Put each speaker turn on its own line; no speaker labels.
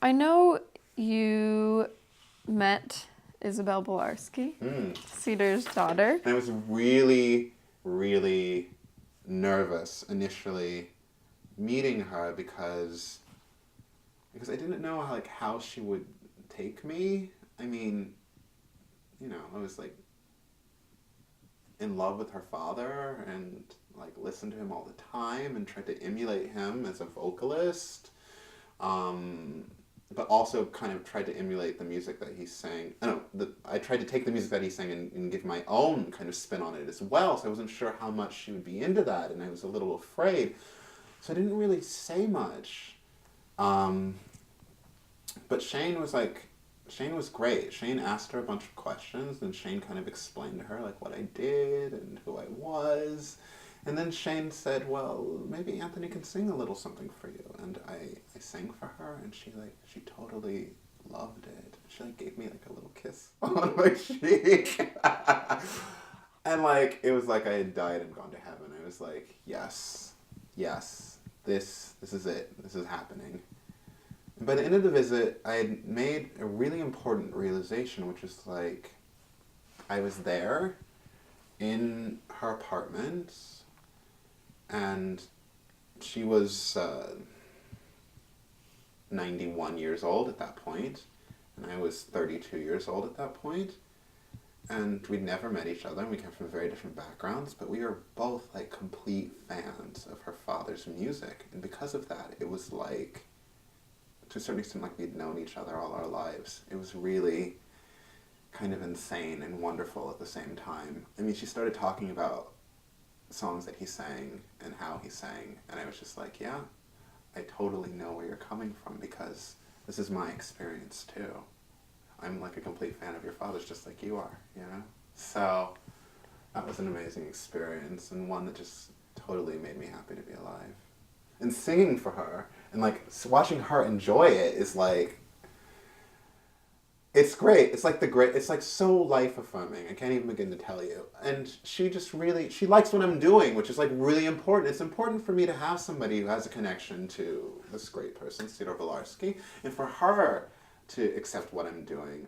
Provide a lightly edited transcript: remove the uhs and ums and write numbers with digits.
I know you met Isabel Belarsky, Sidor's daughter.
And I was really, really nervous initially meeting her because I didn't know how she would take me. I mean, I was like in love with her father and like listened to him all the time and tried to emulate him as a vocalist. But also kind of tried to emulate the music that he sang. I tried to take the music that he sang and give my own kind of spin on it as well. So I wasn't sure how much she would be into that, and I was a little afraid. So I didn't really say much. But Shane was great. Shane asked her a bunch of questions, and Shane kind of explained to her like what I did and who I was. And then Shane said, well, maybe Anthony can sing a little something for you. And I sang for her, and she totally loved it. She gave me a little kiss on my cheek. And it was like I had died and gone to heaven. I was like, yes, this is it. This is happening. And by the end of the visit, I had made a really important realization, which was I was there in her apartment, and she was 91 years old at that point, and I was 32 years old at that point, and we'd never met each other, and we came from very different backgrounds, but we were both complete fans of her father's music, and because of that, it was to a certain extent, we'd known each other all our lives. It was really kind of insane and wonderful at the same time. I mean, she started talking about songs that he sang and how he sang, and I was just like, yeah, I totally know where you're coming from because this is my experience too. I'm a complete fan of your father's just like you are, So that was an amazing experience and one that just totally made me happy to be alive. And singing for her and watching her enjoy it is it's great. It's so life affirming. I can't even begin to tell you. And she likes what I'm doing, which is really important. It's important for me to have somebody who has a connection to this great person, Sidor Belarsky, and for her to accept what I'm doing.